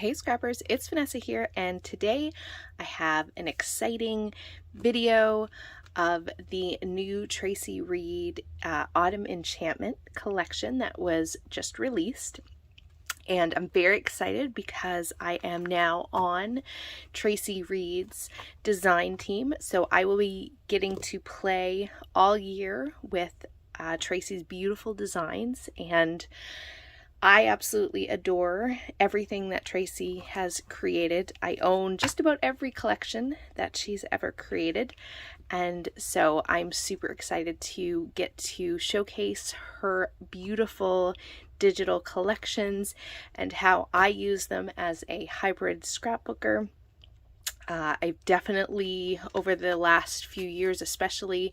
Hey scrappers, it's Vanessa here, and today I have an exciting video of the new Traci Reed Autumn Enchantment collection that was just released. And I'm very excited because I am now on Traci Reed's design team. So I will be getting to play all year with Traci's beautiful designs, and I absolutely adore everything that Traci has created. I own just about every collection that she's ever created, and so I'm super excited to get to showcase her beautiful digital collections and how I use them as a hybrid scrapbooker. I've definitely, over the last few years especially,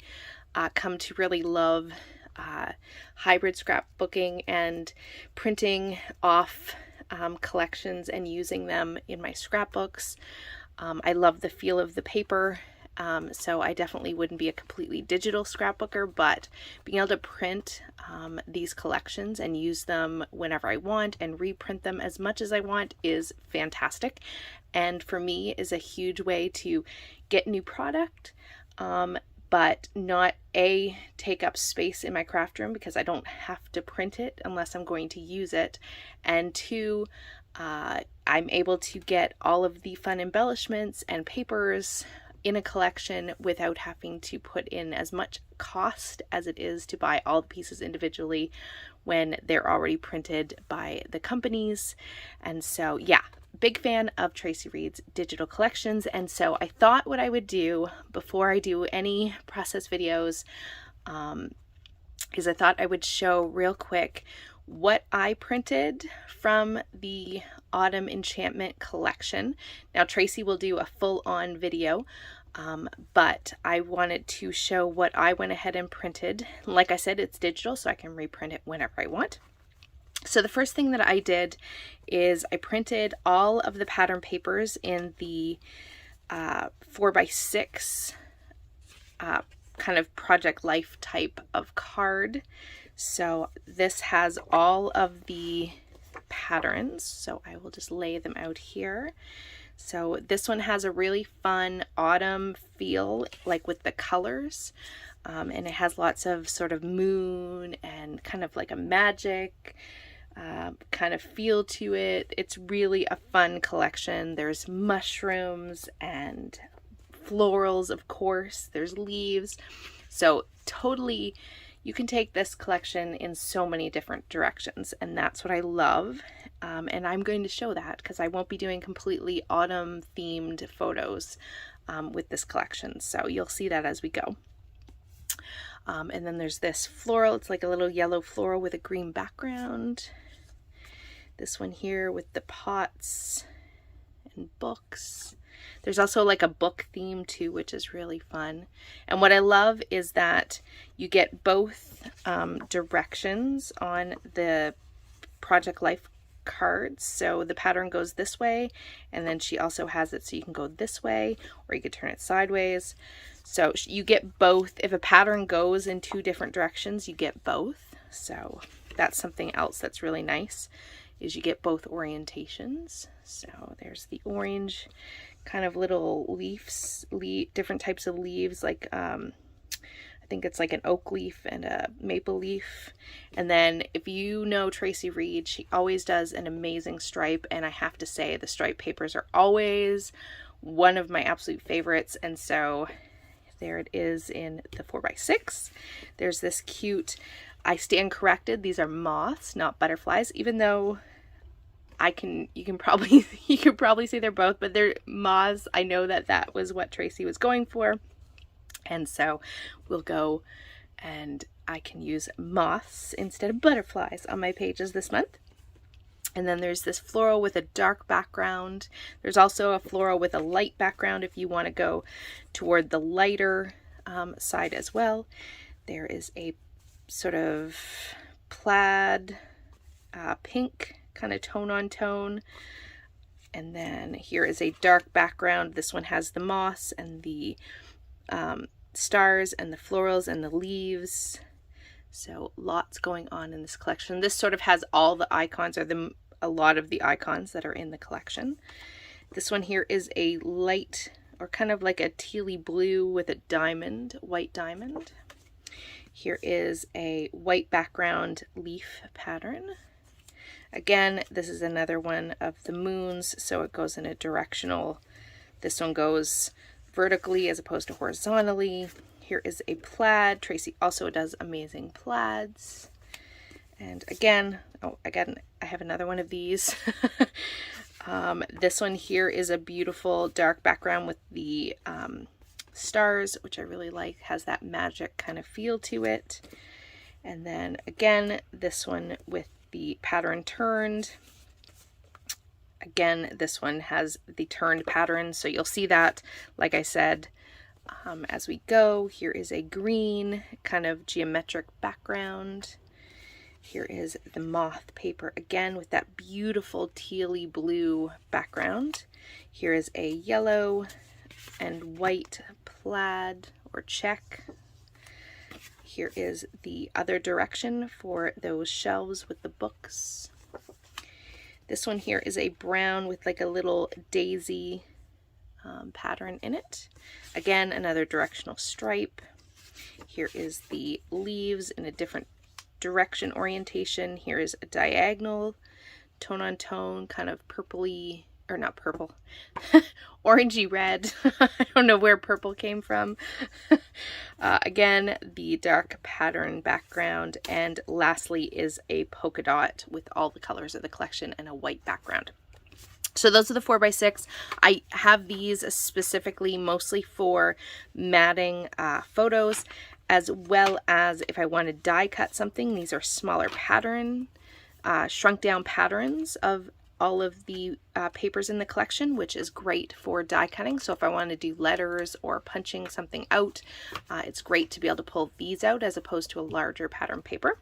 come to really love hybrid scrapbooking and printing off collections and using them in my scrapbooks. I love the feel of the paper, so I definitely wouldn't be a completely digital scrapbooker, but being able to print these collections and use them whenever I want and reprint them as much as I want is fantastic, and for me is a huge way to get new product, but not take up space in my craft room because I don't have to print it unless I'm going to use it, and two, I'm able to get all of the fun embellishments and papers in a collection without having to put in as much cost as it is to buy all the pieces individually when they're already printed by the companies. And so yeah, big fan of Traci Reed's digital collections, and so I thought what I would do before I do any process videos is I thought I would show real quick what I printed from the Autumn Enchantment collection. Now Traci will do a full-on video, but I wanted to show what I went ahead and printed. Like I said, it's digital, so I can reprint it whenever I want. So the first thing that I did is I printed all of the pattern papers in the 4x6 kind of Project Life type of card. So this has all of the patterns, so I will just lay them out here. So this one has a really fun autumn feel, like with the colors, and it has lots of sort of moon and kind of like a magic kind of feel to it. It's really a fun collection. There's mushrooms and florals, of course. There's leaves. So totally, you can take this collection in so many different directions, and that's what I love. And I'm going to show that because I won't be doing completely autumn themed photos with this collection. So you'll see that as we go. And then there's this floral. It's like a little yellow floral with a green background. This one here with the pots and books. There's also like a book theme too, which is really fun. And what I love is that you get both directions on the Project Life cards. So the pattern goes this way, and then she also has it so you can go this way, or you could turn it sideways. So you get both. If a pattern goes in two different directions, you get both. So that's something else that's really nice, is you get both orientations. So there's the orange kind of little leaves, different types of leaves, like I think it's like an oak leaf and a maple leaf. And then if you know Traci Reed, she always does an amazing stripe, and I have to say the stripe papers are always one of my absolute favorites. And so there it is in the 4x6. There's this cute, I stand corrected, these are moths, not butterflies, even though you can probably see they're both, but they're moths. I know that that was what Traci was going for, and so we'll go and I can use moths instead of butterflies on my pages this month. And then there's this floral with a dark background. There's also a floral with a light background if you want to go toward the lighter side as well. There is a sort of plaid pink kind of tone on tone, and then here is a dark background. This one has the moss and the stars and the florals and the leaves. So lots going on in this collection. This sort of has all the icons, or the a lot of the icons that are in the collection. This one here is a light, or kind of like a tealy blue with a diamond, white diamond. Here is a white background leaf pattern. Again, this is another one of the moons, so it goes in a directional. This one goes vertically as opposed to horizontally. Here is a plaid. Traci also does amazing plaids. And again, I have another one of these. This one here is a beautiful dark background with the stars, which I really like. Has that magic kind of feel to it. And then again, this one with the pattern turned. Again, this one has the turned pattern, so you'll see that, like I said, as we go. Here is a green kind of geometric background. Here is the moth paper again with that beautiful tealy blue background. Here is a yellow and white plaid or check. Here is the other direction for those shelves with the books. This one here is a brown with like a little daisy pattern in it. Again, another directional stripe. Here is the leaves in a different direction orientation. Here is a diagonal, tone on tone, kind of purpley, or not purple, orangey red. I don't know where purple came from. Again, the dark pattern background, and lastly is a polka dot with all the colors of the collection and a white background. So those are the 4x6. I have these specifically mostly for matting photos, as well as if I want to die cut something. These are smaller pattern, shrunk down patterns of all of the papers in the collection, which is great for die cutting. So if I want to do letters or punching something out, it's great to be able to pull these out as opposed to a larger pattern paper.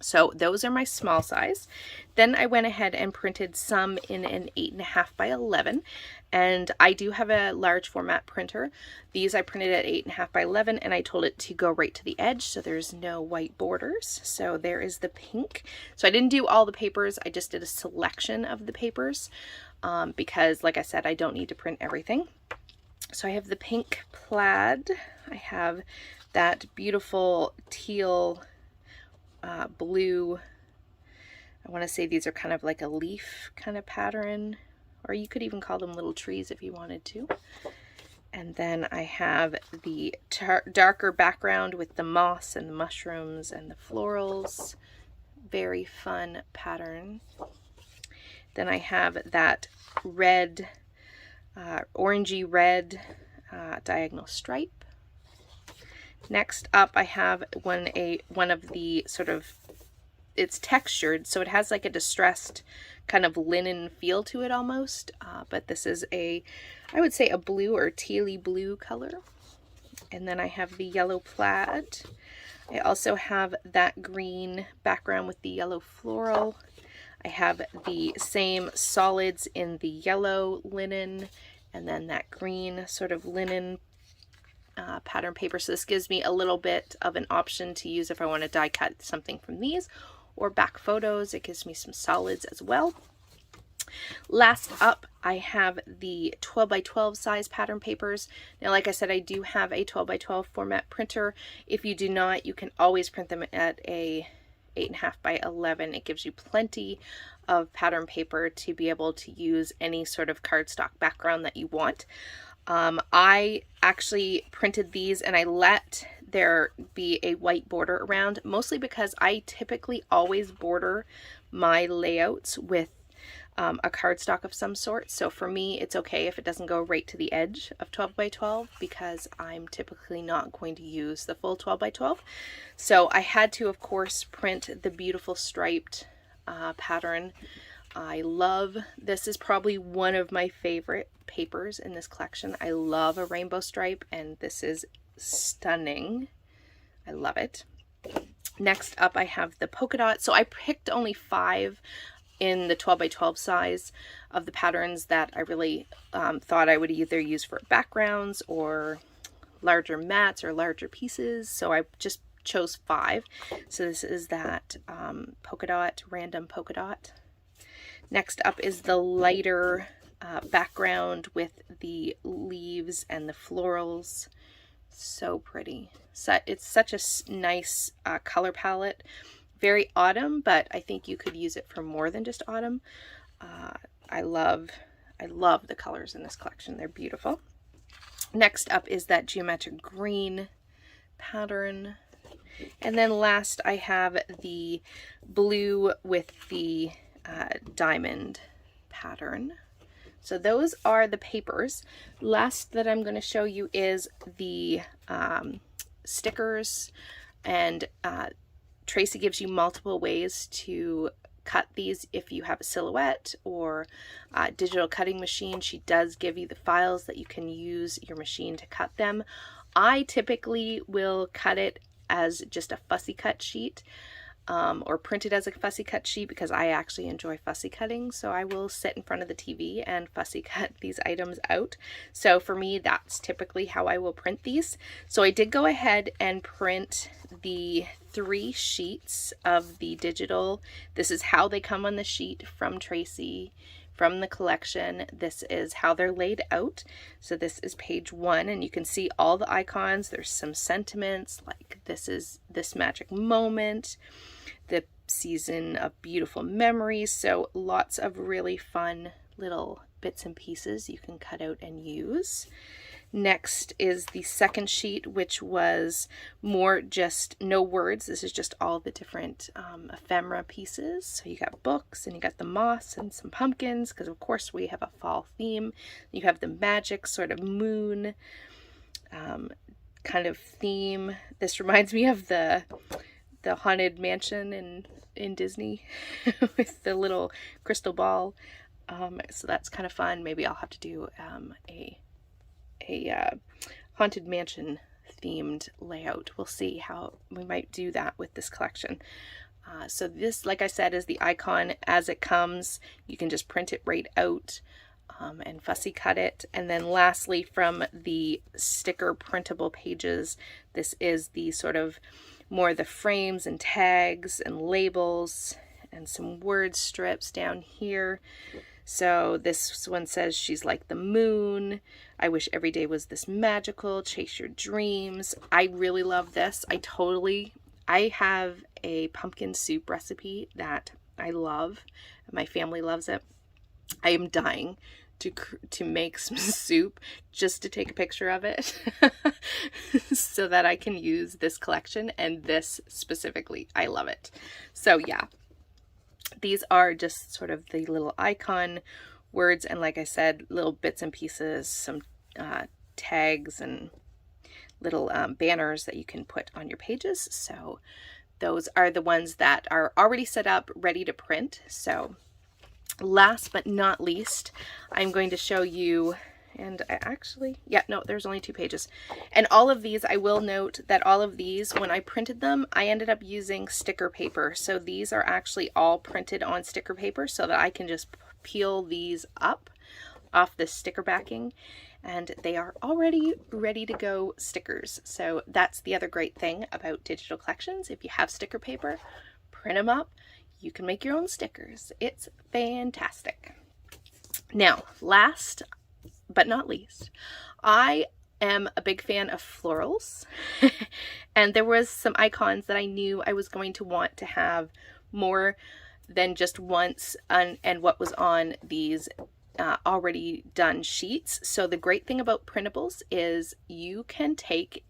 So those are my small size. Then I went ahead and printed some in an 8.5 by 11, and I do have a large format printer. These I printed at 8.5 by 11, and I told it to go right to the edge so there's no white borders. So there is the pink. So I didn't do all the papers, I just did a selection of the papers because, like I said, I don't need to print everything. So I have the pink plaid, I have that beautiful teal blue, I want to say these are kind of like a leaf kind of pattern, or you could even call them little trees if you wanted to. And then I have the darker background with the moss and the mushrooms and the florals. Very fun pattern. Then I have that red, orangey red diagonal stripe. Next up, I have one of the sort of, it's textured, so it has like a distressed kind of linen feel to it almost, but this is I would say a blue or tealy blue color. And then I have the yellow plaid. I also have that green background with the yellow floral. I have the same solids in the yellow linen, and then that green sort of linen pattern paper. So this gives me a little bit of an option to use if I want to die cut something from these or back photos. It gives me some solids as well. Last up, I have the 12 by 12 size pattern papers. Now, like I said, I do have a 12 by 12 format printer. If you do not, you can always print them at a 8.5 by 11. It gives you plenty of pattern paper to be able to use any sort of cardstock background that you want. I actually printed these and I let there be a white border around, mostly because I typically always border my layouts with a cardstock of some sort. So for me, it's okay if it doesn't go right to the edge of 12 by 12 because I'm typically not going to use the full 12 by 12. So I had to, of course, print the beautiful striped pattern. I love, this is probably one of my favorite papers in this collection. I love a rainbow stripe, and this is stunning. I love it. Next up, I have the polka dot. So I picked only 5 in the 12 by 12 size of the patterns that I really thought I would either use for backgrounds or larger mats or larger pieces. So I just chose 5. So this is that polka dot, random polka dot. Next up is the lighter background with the leaves and the florals. So pretty. So it's such a nice color palette. Very autumn, but I think you could use it for more than just autumn. I love the colors in this collection. They're beautiful. Next up is that geometric green pattern. And then last I have the blue with the diamond pattern. So those are the papers. Last that I'm going to show you is the stickers, and Traci gives you multiple ways to cut these if you have a silhouette or a digital cutting machine. She does give you the files that you can use your machine to cut them. I typically will cut it as just a fussy cut sheet, or print it as a fussy cut sheet, because I actually enjoy fussy cutting. So I will sit in front of the TV and fussy cut these items out. So for me, that's typically how I will print these. So I did go ahead and print the 3 sheets of the digital. This is how they come on the sheet from Traci, from the collection. This is how they're laid out. So this is page 1, and you can see all the icons. There's some sentiments, like this is this magic moment, the season of beautiful memories. So lots of really fun little bits and pieces you can cut out and use. Next is the second sheet, which was more just no words. This is just all the different ephemera pieces. So you got books, and you got the moss and some pumpkins, because of course we have a fall theme. You have the magic sort of moon kind of theme. This reminds me of the haunted mansion in Disney with the little crystal ball. So that's kind of fun. Maybe I'll have to do a haunted mansion themed layout. We'll see how we might do that with this collection. So this, like I said, is the icon as it comes. You can just print it right out and fussy cut it. And then lastly, from the sticker printable pages, this is the sort of more the frames and tags and labels and some word strips down here. So this one says, she's like the moon. I wish every day was this magical. Chase your dreams. I really love this. I have a pumpkin soup recipe that I love. My family loves it. I am dying to make some soup just to take a picture of it so that I can use this collection, and this specifically. I love it. So yeah. These are just sort of the little icon words, and like I said, little bits and pieces, some tags and little banners that you can put on your pages. So those are the ones that are already set up, ready to print. So last but not least, I'm going to show you, and there's only 2 pages. And all of these, I will note that all of these, when I printed them, I ended up using sticker paper. So these are actually all printed on sticker paper so that I can just peel these up off the sticker backing, and they are already ready to go stickers. So that's the other great thing about digital collections. If you have sticker paper, print them up. You can make your own stickers. It's fantastic. Now, last but not least, I am a big fan of florals and there was some icons that I knew I was going to want to have more than just once and what was on these already done sheets. So the great thing about printables is you can take,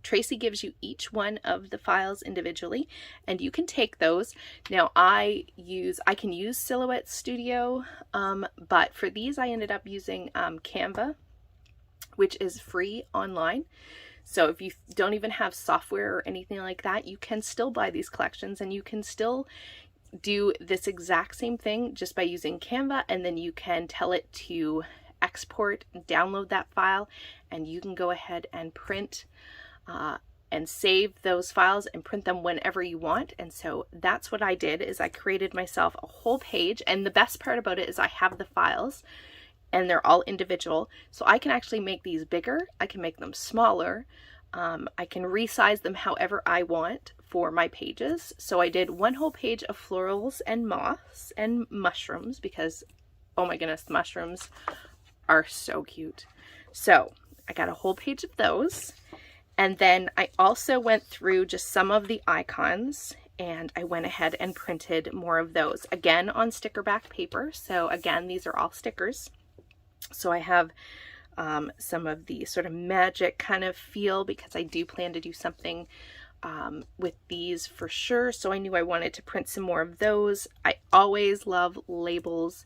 Traci gives you each one of the files individually, and you can take those. Now I can use Silhouette Studio, but for these I ended up using Canva, which is free online. So if you don't even have software or anything like that, you can still buy these collections, and you can still do this exact same thing just by using Canva, and then you can tell it to export, download that file, and you can go ahead and print and save those files and print them whenever you want. And so that's what I did, is I created myself a whole page, and the best part about it is I have the files and they're all individual, so I can actually make these bigger, I can make them smaller, I can resize them however I want for my pages. So I did one whole page of florals and moths and mushrooms because, oh my goodness, the mushrooms are so cute. So I got a whole page of those. And then I also went through just some of the icons, and I went ahead and printed more of those, again on sticker back paper. So again, these are all stickers. So I have some of the sort of magic kind of feel because I do plan to do something with these for sure. So I knew I wanted to print some more of those. I always love labels.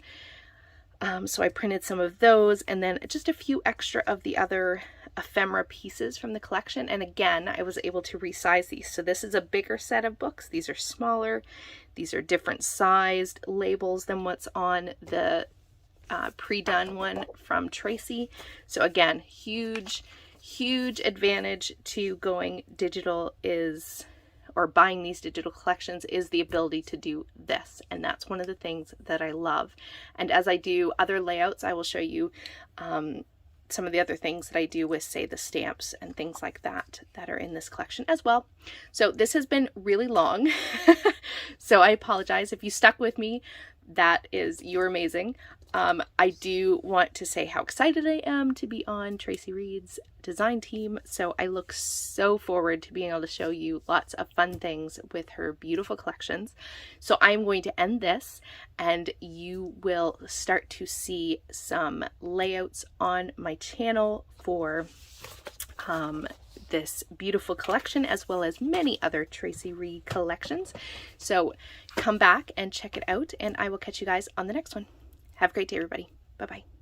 So I printed some of those, and then just a few extra of the other ephemera pieces from the collection. And again, I was able to resize these. So this is a bigger set of books. These are smaller. These are different sized labels than what's on the pre-done one from Traci. So again, huge advantage to going digital is, or buying these digital collections, is the ability to do this. And that's one of the things that I love. And as I do other layouts, I will show you some of the other things that I do with, say, the stamps and things like that that are in this collection as well. So this has been really long. So I apologize if you stuck with me. You're amazing. I do want to say how excited I am to be on Traci Reed's design team. So I look so forward to being able to show you lots of fun things with her beautiful collections. So I'm going to end this, and you will start to see some layouts on my channel for this beautiful collection, as well as many other Traci Reed collections. So come back and check it out, and I will catch you guys on the next one. Have a great day, everybody. Bye-bye.